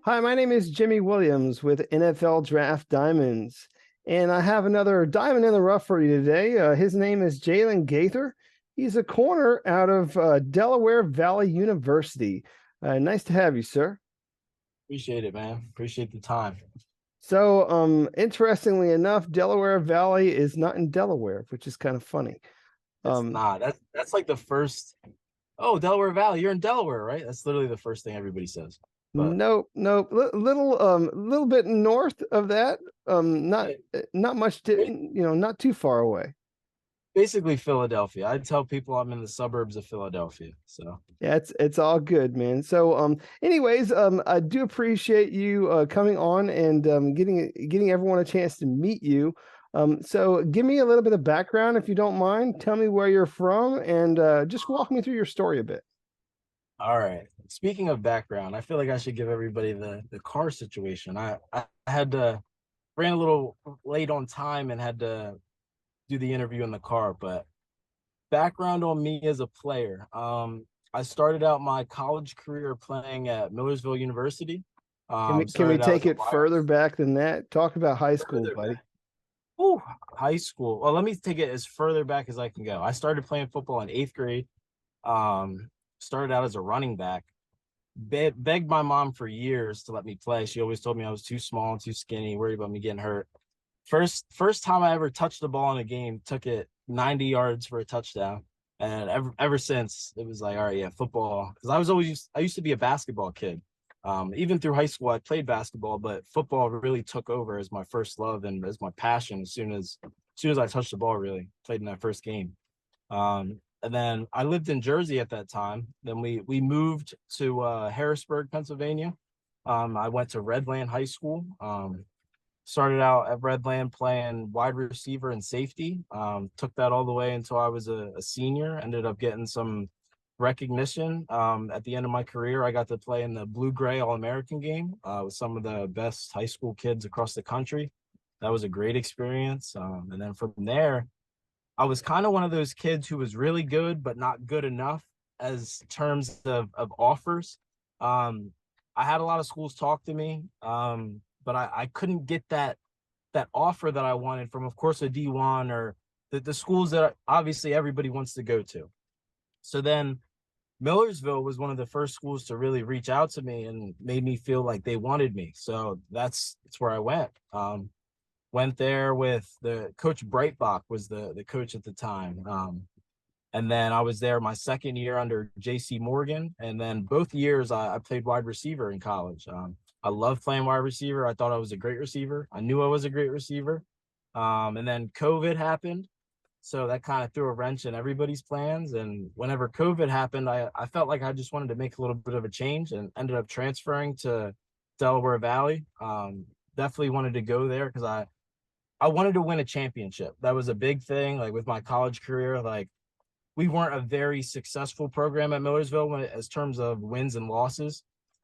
Hi, my name is Jimmy Williams with NFL Draft Diamonds, and I have another diamond in the rough for you today. His name is Jaelyn Gaither. He's a corner out of Delaware Valley University. Nice to have you, sir. Appreciate it, man. Appreciate the time. So, interestingly enough, Delaware Valley is not in Delaware, which is kind of funny. It's Um, not. That's like the first. Oh, Delaware Valley. You're in Delaware, right? That's literally the first thing everybody says. But nope, nope. Little bit north of that. Not eh, not much, not too far away. basically Philadelphia. I tell people I'm in the suburbs of Philadelphia. So Yeah, it's all good, man. So, anyways, I do appreciate you coming on and getting everyone a chance to meet you. So give me a little bit of background if you don't mind. Tell me where you're from and just walk me through your story a bit. all right. Speaking of background, I feel like I should give everybody the car situation. I had to ran a little late on time and had to do the interview in the car, but background on me as a player. I started out my college career playing at Millersville University. Can we Started out take as a it wide further back than that? Talk about high school, further buddy. back. Ooh, high school. Well, let me take it as further back as I can go. I started playing football in eighth grade. Um, Started out as a running back. Begged my mom for years to let me play. She always told me I was too small and too skinny, worried about me getting hurt. First time I ever touched the ball in a game, took it 90 yards for a touchdown. And ever since it was like, all right, yeah, football. Because I used to be a basketball kid. Even through high school, I played basketball, but football really took over as my first love and as my passion as soon as I touched the ball, really played in that first game. And then I lived in Jersey at that time. Then we moved to Harrisburg, Pennsylvania. I went to Redland High School. Started out at Redland playing wide receiver and safety. Took that all the way until I was a senior. Ended up getting some recognition. At the end of my career, I got to play in the Blue Gray All American game with some of the best high school kids across the country. That was a great experience. And then from there, I was kind of one of those kids who was really good, but not good enough as terms of offers. Um, I had a lot of schools talk to me, but I couldn't get that offer that I wanted from, of course, a D1 or the schools that obviously everybody wants to go to. So then Millersville was one of the first schools to really reach out to me and made me feel like they wanted me. So that's where I went. Went there with the coach Breitbach was the coach at the time. And then I was there my second year under JC Morgan. And then both years I played wide receiver in college. I loved playing wide receiver. I thought I was a great receiver. I knew I was a great receiver. And then COVID happened. So that kind of threw a wrench in everybody's plans. And whenever COVID happened, I felt like I just wanted to make a little bit of a change and ended up transferring to Delaware Valley. Definitely wanted to go there because I wanted to win a championship. That was a big thing. Like with my college career, like we weren't a very successful program at Millersville as terms of wins and losses.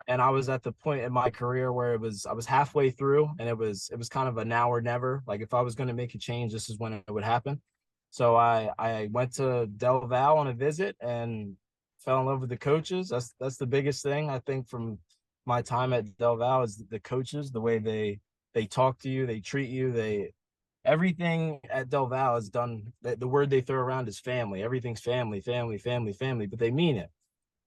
And I was at the point in my career where I was halfway through and it was kind of a now or never. Like if I was going to make a change, this is when it would happen. So I went to Del Val on a visit and fell in love with the coaches. That's the biggest thing I think from my time at Del Val is the coaches, the way they talk to you, they treat you, they everything at Del Val is done. The word they throw around is family. Everything's family, family, family, family, but they mean it.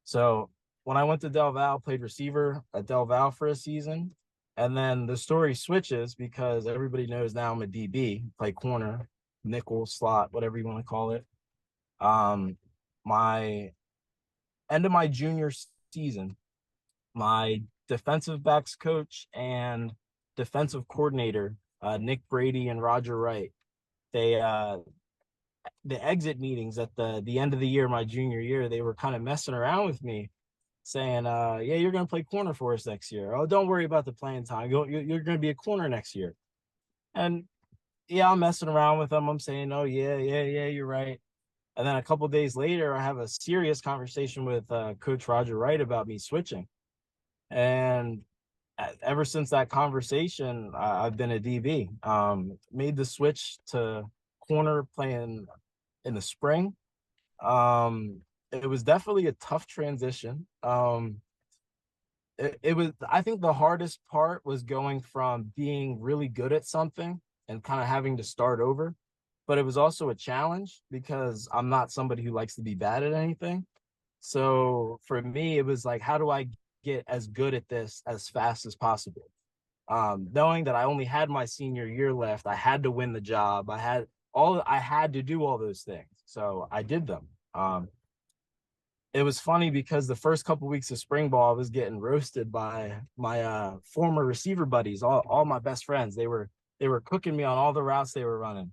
So when I went to Del Val, played receiver at Del Val for a season. And then the story switches because everybody knows now I'm a DB, play corner, nickel, slot, whatever you want to call it. My end of my junior season, my defensive backs coach and defensive coordinator, Nick Brady and Roger Wright, they the exit meetings at the end of the year, my junior year, they were kind of messing around with me, saying, "Yeah, you're going to play corner for us next year. Oh, don't worry about the playing time. You're going to be a corner next year." And yeah, I'm messing around with them. I'm saying, "Oh yeah, yeah, yeah, you're right." And then a couple of days later, I have a serious conversation with Coach Roger Wright about me switching. And ever since that conversation, I've been a DB. Made the switch to corner playing in the spring. It was definitely a tough transition. it was, I think the hardest part was going from being really good at something and kind of having to start over. But it was also a challenge because I'm not somebody who likes to be bad at anything. So for me, it was like, how do I get as good at this as fast as possible? Knowing that I only had my senior year left, I had to win the job. I had to do all those things. So I did them. It was funny because the first couple of weeks of spring ball, I was getting roasted by my former receiver buddies, all my best friends. They were cooking me on all the routes they were running.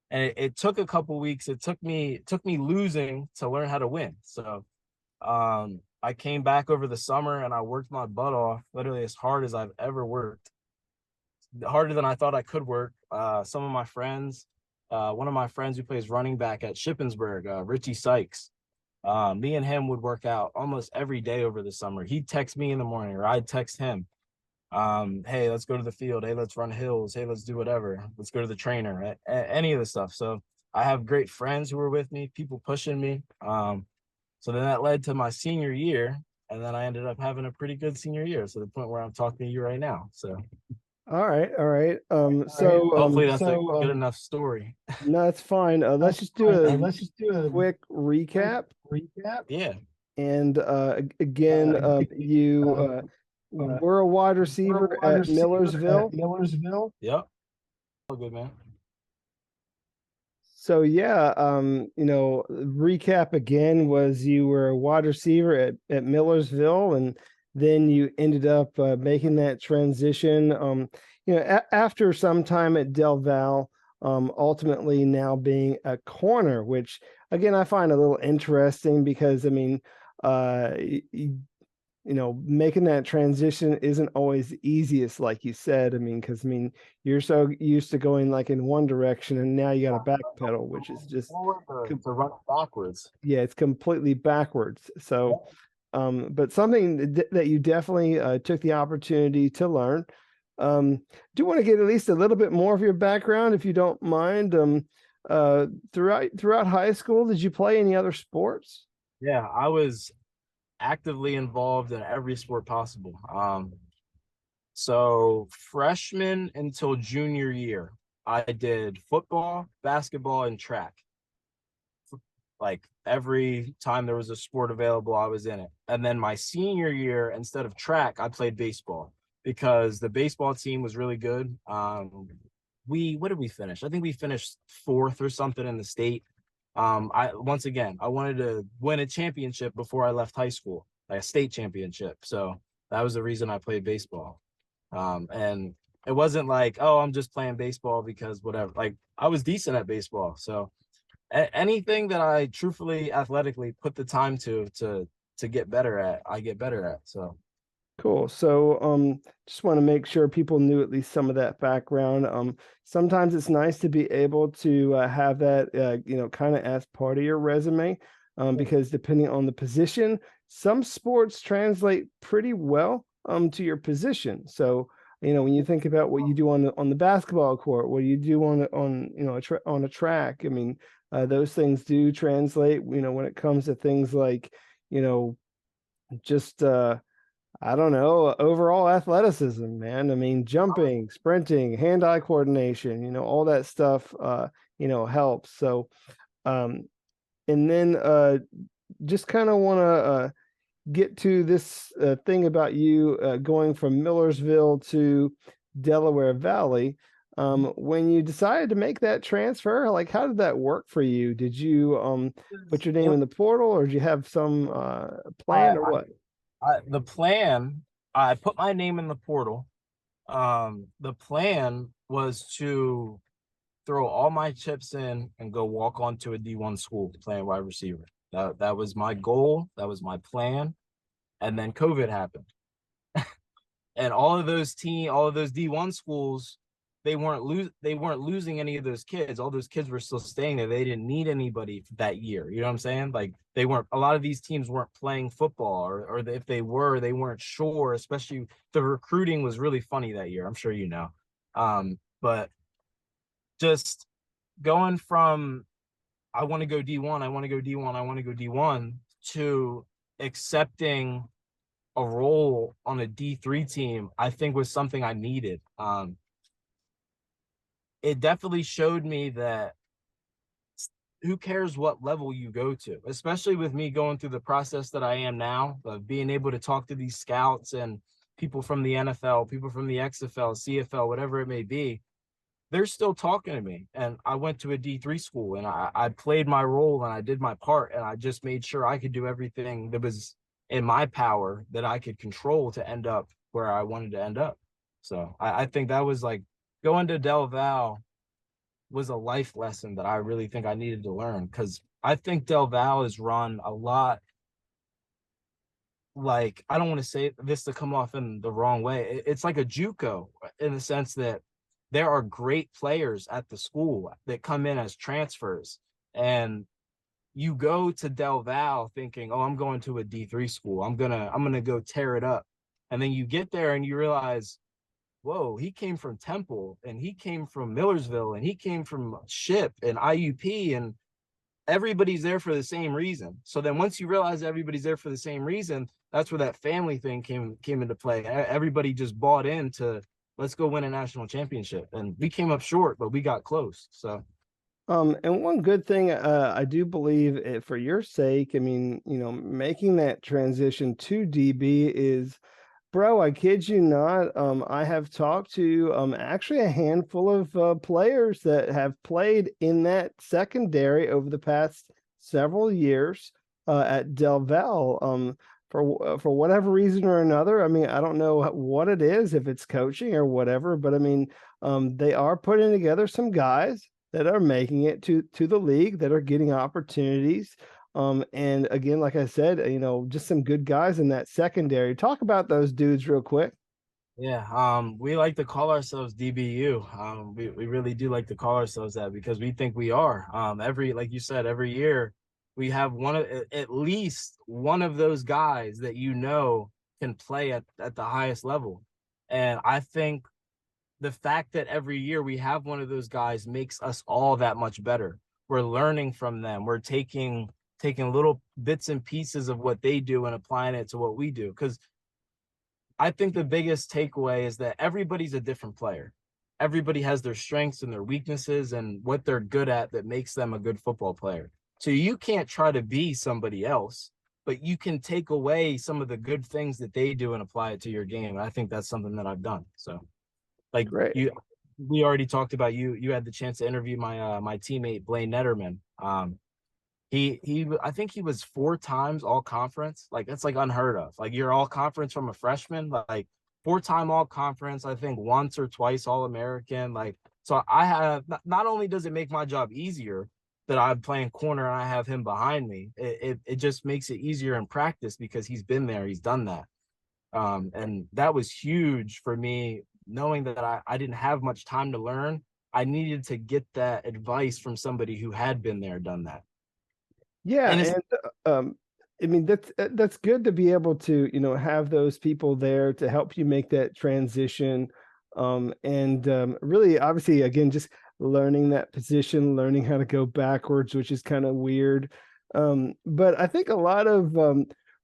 And it took a couple weeks. It took me losing to learn how to win. So I came back over the summer and I worked my butt off, literally as hard as I've ever worked, harder than I thought I could work. Some of my friends, one of my friends who plays running back at Shippensburg, Richie Sykes, me and him would work out almost every day over the summer. He'd text me in the morning or I'd text him. Hey, let's go to the field. Hey, let's run hills. Hey, let's do whatever. Let's go to the trainer. Any of the stuff. So I have great friends who were with me, people pushing me. So then that led to my senior year, and then I ended up having a pretty good senior year, to the point where I'm talking to you right now. So All right, all right. hopefully that's a good enough story. No, that's fine. Let's just do Let's just do a quick recap. recap. Yeah. And again, you were a wide We're a receiver wide at receiver at Millersville. Millersville. Yep. All good, man. So yeah, recap again was you were a wide receiver at Millersville, and then you ended up making that transition. After some time at Del Val, ultimately now being a corner, which again I find a little interesting because I mean, making that transition isn't always the easiest, like you said. I mean, because I mean, you're so used to going like in one direction, and now you got to backpedal, which is just, To run backwards. yeah, it's completely backwards. So, but something that you definitely took the opportunity to learn. Do want to get at least a little bit more of your background, if you don't mind. Throughout high school, did you play any other sports? Yeah, I was actively involved in every sport possible. So freshman until junior year, I did football, basketball, and track. Like every time there was a sport available, I was in it. And then my senior year, instead of track, I played baseball because the baseball team was really good. What did we finish? I think we finished fourth or something in the state. I wanted to win a championship before I left high school, like a state championship. So that was the reason I played baseball. And it wasn't like, oh, I'm just playing baseball because whatever. Like I was decent at baseball. So anything that I truthfully athletically put the time to get better at, I get better at. So Cool. So, just want to make sure people knew at least some of that background. Sometimes it's nice to be able to have that, kind of as part of your resume, because depending on the position, some sports translate pretty well, to your position. So, when you think about what you do on the basketball court, what you do on a track, I mean, those things do translate. When it comes to things like, just I don't know, overall athleticism, man. I mean, jumping, sprinting, hand-eye coordination, all that stuff, helps. So, um, and then just kind of want to get to this thing about you going from Millersville to Delaware Valley. When you decided to make that transfer, like, how did that work for you? Did you put your name in the portal, or did you have some I, plan, or what? the plan, I put my name in the portal. The plan was to throw all my chips in and go walk onto a D1 school playing wide receiver. That was my goal. That was my plan. And then COVID happened. And all of those D1 schools, they weren't losing any of those kids. All those kids were still staying there. They didn't need anybody that year. You know what I'm saying? Like they weren't, a lot of these teams weren't playing football, or if they were, they weren't sure. Especially the recruiting was really funny that year. I'm sure you know. But just going from I want to go D1, I want to go D1, I want to go D1 to accepting a role on a D3 team, I think was something I needed. It definitely showed me that who cares what level you go to, especially with me going through the process that I am now of being able to talk to these scouts and people from the NFL, people from the XFL, CFL, whatever it may be. They're still talking to me. And I went to a D3 school and I played my role and I did my part and I just made sure I could do everything that was in my power that I could control to end up where I wanted to end up. So I think that was like going to Del Val was a life lesson that I really think I needed to learn, because I think Del Val is run a lot like, I don't want to say this to come off in the wrong way. It's like a JUCO in the sense that there are great players at the school that come in as transfers, and you go to Del Val thinking, "Oh, I'm going to a D3 school. I'm gonna go tear it up," and then you get there and you realize, "Whoa, he came from Temple, and he came from Millersville, and he came from Ship and IUP, and everybody's there for the same reason." So then once you realize everybody's there for the same reason, that's where that family thing came into play. Everybody just bought into, let's go win a national championship. And we came up short, but we got close. So And one good thing, I do believe for your sake, I mean, making that transition to DB is, bro, I kid you not. I have talked to actually a handful of players that have played in that secondary over the past several years at Del Val. For whatever reason or another, I mean, I don't know what it is, if it's coaching or whatever, but I mean, they are putting together some guys that are making it to the league, that are getting opportunities. And again, like I said, just some good guys in that secondary. Talk about those dudes real quick. yeah, we like to call ourselves DBU. We really do like to call ourselves that because we think we are. Like you said, every year we have at least one of those guys that can play at the highest level. And I think the fact that every year we have one of those guys makes us all that much better. We're learning from them. We're taking little bits and pieces of what they do and applying it to what we do. Because I think the biggest takeaway is that everybody's a different player. Everybody has their strengths and their weaknesses and what they're good at that makes them a good football player. So you can't try to be somebody else, but you can take away some of the good things that they do and apply it to your game. And I think that's something that I've done. So like Great. we already talked about, you had the chance to interview my teammate Blaine Netterman. He I think he was 4 times all conference. Like, that's like unheard of. Like, you're all conference from a freshman, like 4-time all conference, I think once or twice all American. Like, so I have, not only does it make my job easier that I'm playing corner and I have him behind me, it just makes it easier in practice because he's been there, he's done that. And that was huge for me, knowing that I didn't have much time to learn. I needed to get that advice from somebody who had been there, done that. Yeah, And it's and I mean, that's good to be able to have those people there to help you make that transition. And really, obviously, again, just learning that position, learning how to go backwards, which is kind of weird. But I think a lot of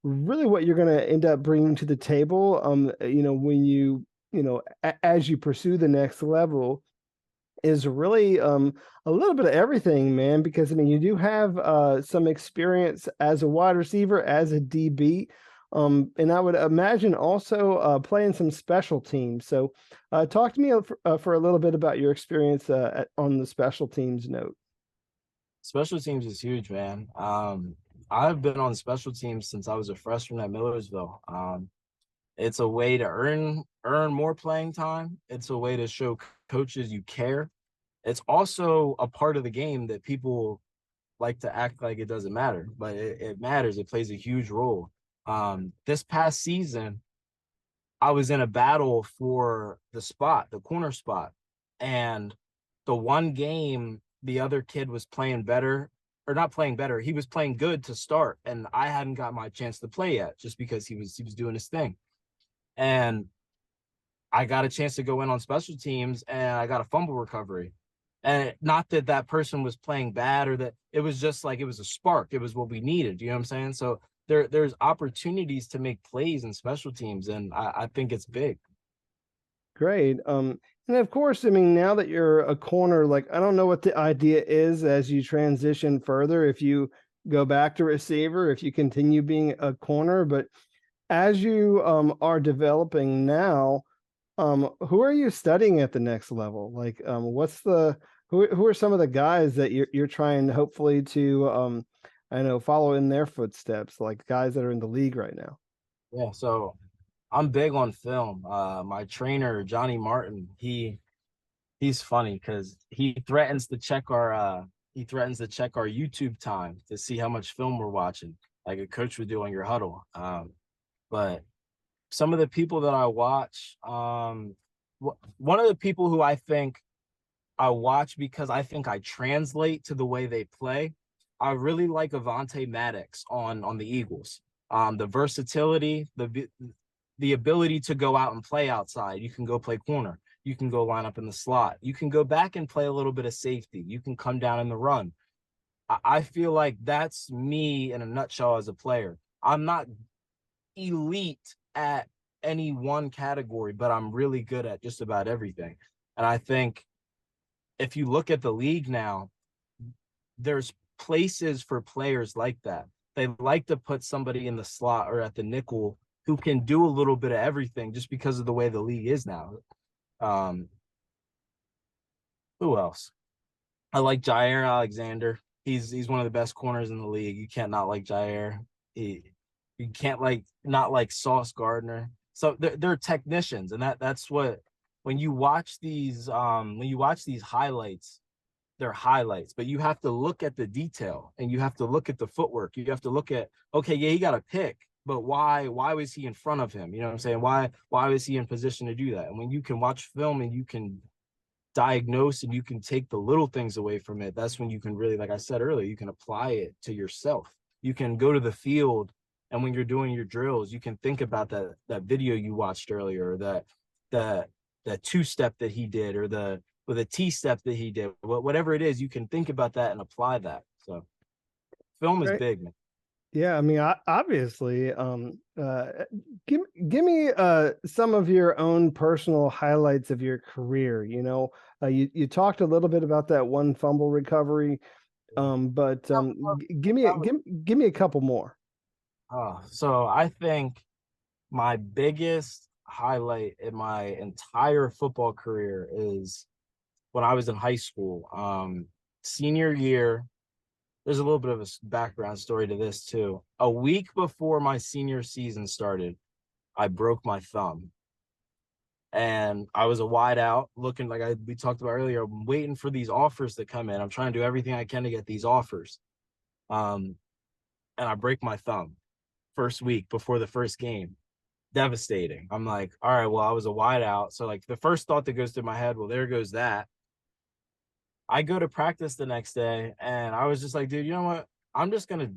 really what you're going to end up bringing to the table, when as you pursue the next level, is really a little bit of everything, man, because I mean, you do have some experience as a wide receiver, as a DB, and I would imagine also playing some special teams. So talk to me for a little bit about your experience on the special teams note. Special teams is huge, man. I've been on special teams since I was a freshman at Millersville. It's a way to earn more playing time. It's a way to show coaches you care. It's also a part of the game that people like to act like it doesn't matter, but it matters. It plays a huge role. This past season, I was in a battle for the corner spot, and the one game the other kid was playing better, or not playing better. He was playing good to start, and I hadn't got my chance to play yet, just because he was doing his thing. And I got a chance to go in on special teams, and I got a fumble recovery. And not that person was playing bad, or that it was just like, it was a spark. It was what we needed. You know what I'm saying? So there's opportunities to make plays in special teams, and I think it's big. Great. And of course, I mean, now that you're a corner, like I don't know what the idea is as you transition further, if you go back to receiver, if you continue being a corner, but as you are developing now, who are you studying at the next level? Like what's the who are some of the guys that you're trying hopefully to I know follow in their footsteps, like guys that are in the league right now? Yeah, so I'm big on film. My trainer, Johnny Martin, he's funny because he threatens to check our YouTube time to see how much film we're watching, like a coach would do on your huddle. But some of the people that I watch, one of the people who I think I watch because I think I translate to the way they play. I really like Avante Maddox on the Eagles. The versatility, the ability to go out and play outside. You can go play corner. You can go line up in the slot. You can go back and play a little bit of safety. You can come down in the run. I feel like that's me in a nutshell as a player. I'm not elite at any one category, but I'm really good at just about everything. And I think if you look at the league now, there's places for players like that. They like to put somebody in the slot or at the nickel who can do a little bit of everything just because of the way the league is now. Um, who else? I like Jair Alexander. He's one of the best corners in the league. You can't not like Jair. You can't not like Sauce Gardner. So they're technicians, and that's what when you watch these highlights, they're highlights, but you have to look at the detail and you have to look at the footwork. You have to look at, okay, yeah, he got a pick, but why was he in front of him? You know what I'm saying? Why was he in position to do that? And when you can watch film and you can diagnose and you can take the little things away from it, that's when you can really, like I said earlier, you can apply it to yourself. You can go to the field, and when you're doing your drills, you can think about that video you watched earlier, or that two-step that he did, or the T-step that he did. Whatever it is, you can think about that and apply that. So film is Right. big, man. Yeah, I mean, obviously, give me some of your own personal highlights of your career. You know, you talked a little bit about that one fumble recovery, but give me a couple more. So I think my biggest highlight in my entire football career is when I was in high school. Senior year, there's a little bit of a background story to this too. A week before my senior season started, I broke my thumb. And I was a wide out looking like we talked about earlier. I'm waiting for these offers to come in. I'm trying to do everything I can to get these offers. And I break my thumb first week before the first game. Devastating. I'm like, all right, well, I was a wide out. So like the first thought that goes through my head, well, there goes that. I go to practice the next day and I was just like, dude, you know what? I'm just gonna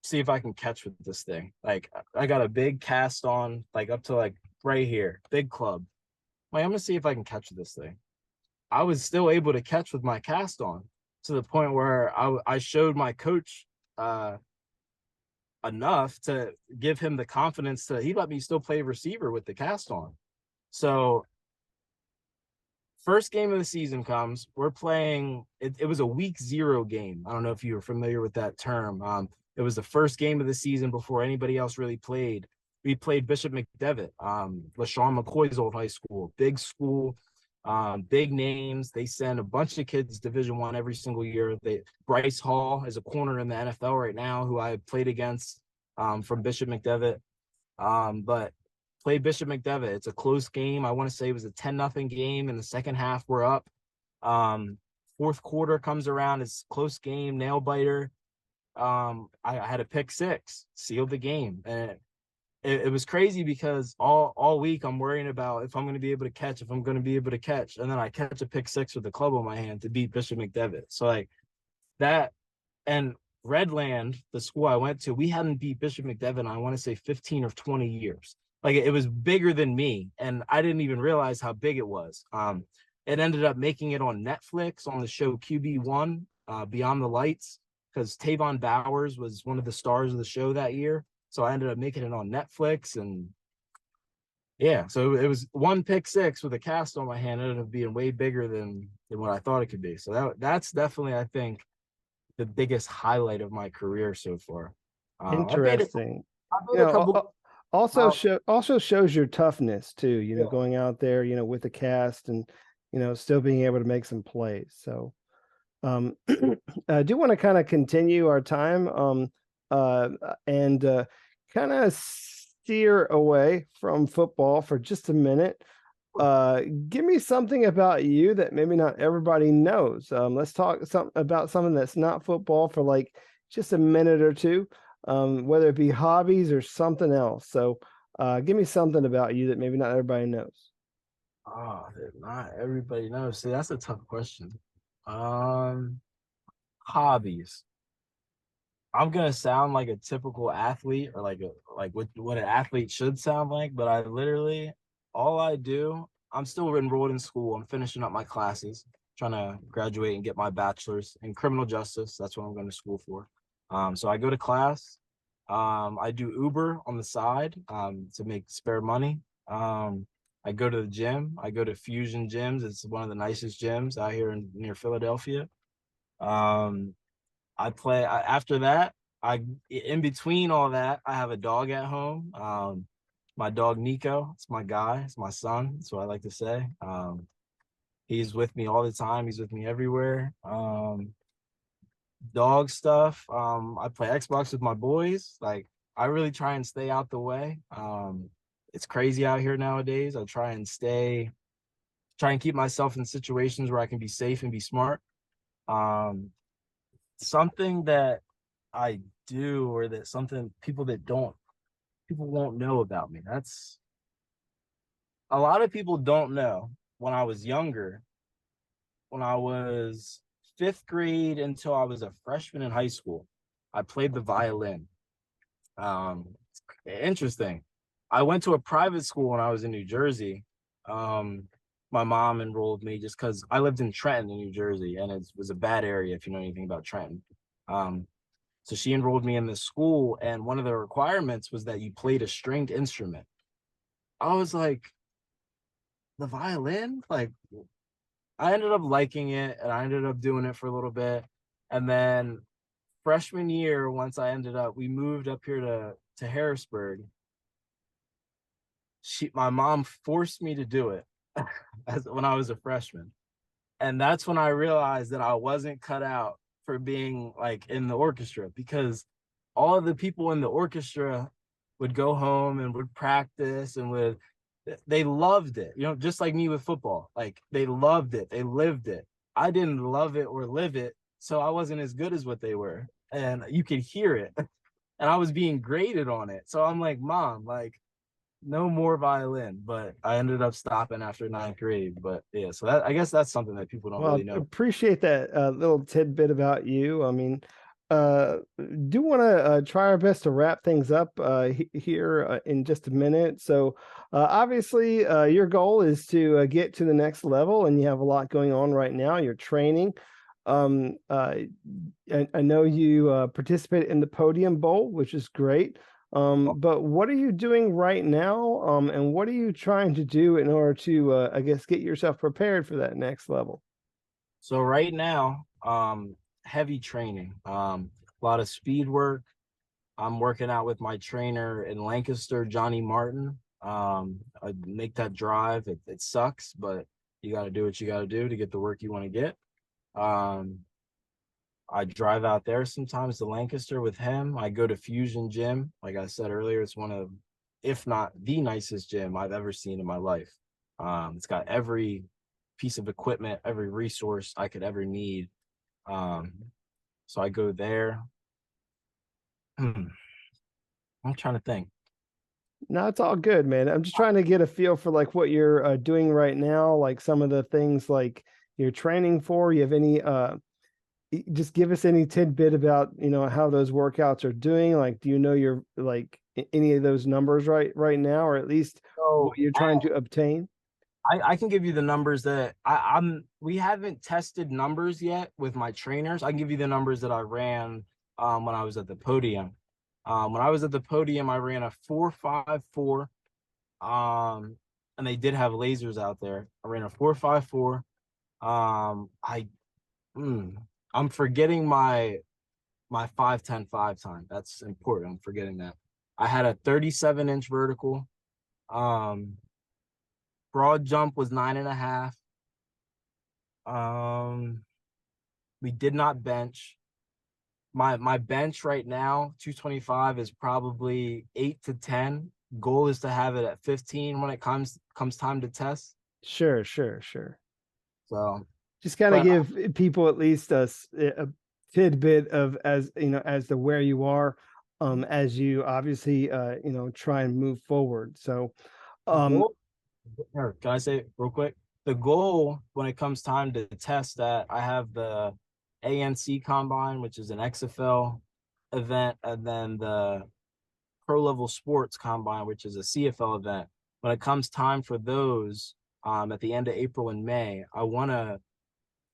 see if I can catch with this thing. Like I got a big cast on, like up to like right here, big club. Like, I'm gonna see if I can catch with this thing. I was still able to catch with my cast on to the point where I showed my coach enough to give him the confidence he let me still play receiver with the cast on. So first game of the season comes, we're playing, it was a week 0 game. I don't know if you were familiar with that term. It was the first game of the season before anybody else really played. We played Bishop McDevitt, LaShawn McCoy's old high school, big school, big names. They send a bunch of kids Division I every single year. Bryce Hall is a corner in the NFL right now who I played against from Bishop McDevitt. But played Bishop McDevitt. It's a close game. I want to say it was a 10-0 game. In the second half, we're up. Fourth quarter comes around. It's a close game, nail biter. I had a pick six, sealed the game. And it was crazy because all week I'm worrying about if I'm going to be able to catch, And then I catch a pick six with the club on my hand to beat Bishop McDevitt. So like that, and Redland, the school I went to, we hadn't beat Bishop McDevitt, I want to say 15 or 20 years. Like it was bigger than me, and I didn't even realize how big it was. It ended up making it on Netflix on the show QB1, Beyond the Lights, because Tavon Bowers was one of the stars of the show that year. So I ended up making it on Netflix, and yeah, so it was one pick six with a cast on my hand. It ended up being way bigger than what I thought it could be. So that's definitely, I think, the biggest highlight of my career so far. Interesting. I You made a know, couple. Uh, also shows your toughness too, yeah. going out there, with the cast and, still being able to make some plays. So, I do want to kind of continue our time, and kind of steer away from football for just a minute. Give me something about you that maybe not everybody knows. Let's talk about something that's not football for like just a minute or two, whether it be hobbies or something else. So, give me something about you that maybe not everybody knows. Oh, not everybody knows. See, that's a tough question. Um, Hobbies. I'm gonna sound like a typical athlete, or like what an athlete should sound like, but I literally, all I do, I'm still enrolled in school. I'm finishing up my classes, trying to graduate and get my bachelor's in criminal justice. That's what I'm going to school for. So I go to class. I do Uber on the side to make spare money. I go to the gym. I go to Fusion Gyms. It's one of the nicest gyms out here near Philadelphia. Um, after that. I In between all that, I have a dog at home. My dog Nico, it's my guy, it's my son. That's what I like to say. He's with me all the time. He's with me everywhere. Dog stuff. I play Xbox with my boys. Like, I really try and stay out the way. It's crazy out here nowadays. I try and keep myself in situations where I can be safe and be smart. Um, Something that I do, or that something people won't know about me. That's a lot of people don't know. When I was younger, when I was fifth grade until I was a freshman in high school, I played the violin. Um, Interesting. I went to a private school when I was in New Jersey. Um, my mom enrolled me just because I lived in Trenton, in New Jersey, and it was a bad area if you know anything about Trenton. Um, So she enrolled me in this school, and one of the requirements was that you played a stringed instrument. I was like, the violin? Like, I ended up liking it, and I ended up doing it for a little bit. And then freshman year, we moved up here to Harrisburg. My mom forced me to do it when I was a freshman. And that's when I realized that I wasn't cut out for being like in the orchestra, because all of the people in the orchestra would go home and would practice and they loved it, just like me with football. Like, they loved it, they lived it. I didn't love it or live it, so I wasn't as good as what they were, and you could hear it. And I was being graded on it, so I'm like, Mom, like, no more violin. But I ended up stopping after ninth grade. But yeah, so I guess that's something that people don't Well, really I know. appreciate that little tidbit about you. I mean, uh, do want to try our best to wrap things up here in just a minute. So, obviously, your goal is to get to the next level, and you have a lot going on right now. You're training. Um, uh, I know you participate in the Podium Bowl, which is great. But what are you doing right now? And what are you trying to do in order to, I guess, get yourself prepared for that next level? So right now, heavy training, a lot of speed work. I'm working out with my trainer in Lancaster, Johnny Martin. I make that drive. It sucks, but you got to do what you got to do to get the work you want to get. Um, I drive out there sometimes to Lancaster with him. I go to Fusion Gym. Like I said earlier, it's one of, if not the nicest gym I've ever seen in my life. It's got every piece of equipment, every resource I could ever need. Um, so I go there. I'm trying to think. No, it's all good, man. I'm just trying to get a feel for like what you're doing right now, like some of the things like you're training for. You have any just give us any tidbit about, how those workouts are doing. Like, do you know your like any of those numbers right now, or at least what So you're trying to obtain? I can give you the numbers that we haven't tested numbers yet with my trainers. I can give you the numbers that I ran when I was at the podium. When I was at the podium, I ran a 4.54. And they did have lasers out there. I ran a 4.54. I I'm forgetting my 5.10.5 time. That's important. I'm forgetting that. I had a 37-inch vertical. Um, Broad jump was 9.5. Um, we did not bench. My bench right now, 225, is probably 8 to 10. Goal is to have it at 15 when it comes time to test. Sure, sure, sure. So, Just kind of but give people at least a tidbit of, as you know, as to where you are, as you obviously try and move forward. So the um goal, or can I say it real quick? The goal when it comes time to test that, I have the ANC combine, which is an XFL event, and then the pro level sports combine, which is a CFL event. When it comes time for those, at the end of April and May, I want to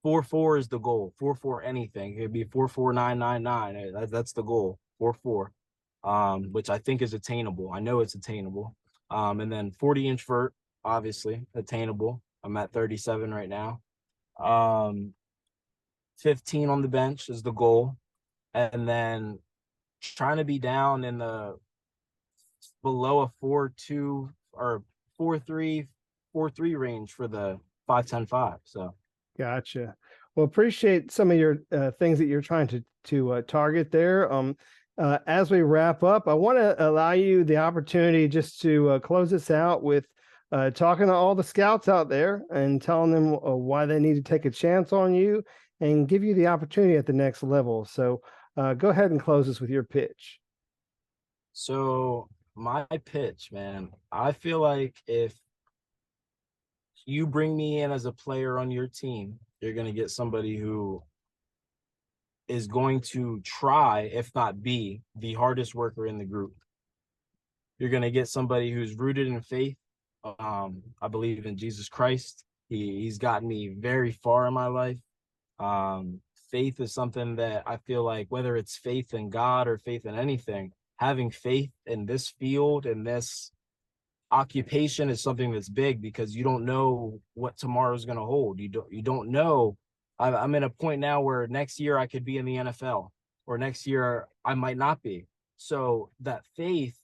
4.4 is the goal. 4.4 anything. It could be 4.4999. That's the goal. 4.4, which I think is attainable. I know it's attainable. And then 40-inch vert, obviously attainable. I'm at 37 right now. 15 on the bench is the goal, and then trying to be down in the below a 4.2 or 4.3, 4.3 range for the 5.10.5. So Gotcha. Well, appreciate some of your things that you're trying to target there. As we wrap up, I want to allow you the opportunity just to close this out with talking to all the scouts out there and telling them why they need to take a chance on you and give you the opportunity at the next level. So go ahead and close this with your pitch. So my pitch, man, I feel like if you bring me in as a player on your team, you're going to get somebody who is going to try, if not be, the hardest worker in the group. You're going to get somebody who's rooted in faith. I believe in Jesus Christ. He's gotten me very far in my life. Um, Faith is something that I feel like, whether it's faith in God or faith in anything, having faith in this field and this occupation is something that's big, because you don't know what tomorrow is going to hold. You don't know. I'm in a point now where next year I could be in the NFL, or next year I might not be. So that faith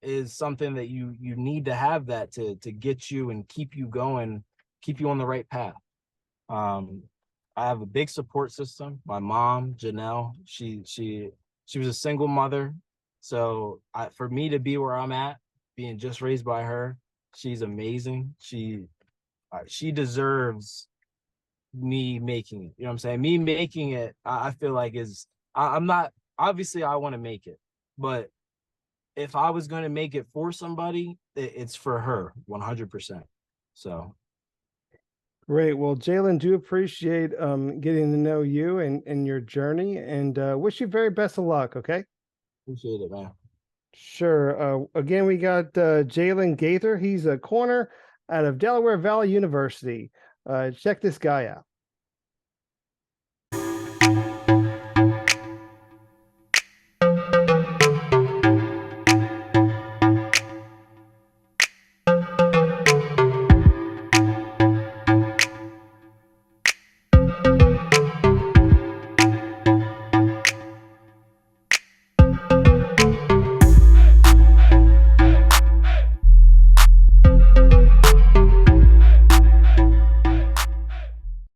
is something that you need to have, that to get you and keep you going, keep you on the right path. Um, I have a big support system. My mom, Janelle, she was a single mother. So for me to be where I'm at, being just raised by her, she's amazing. She deserves me making it. You know what I'm saying? Me making it, I feel like I'm not, obviously I want to make it, but if I was going to make it for somebody, it's for her 100%. So Great. Well, Jaelyn, do appreciate getting to know you and your journey, and wish you very best of luck. Okay. appreciate it, man. Sure. Again, we got Jaelyn Gaither. He's a corner out of Delaware Valley University. Check this guy out.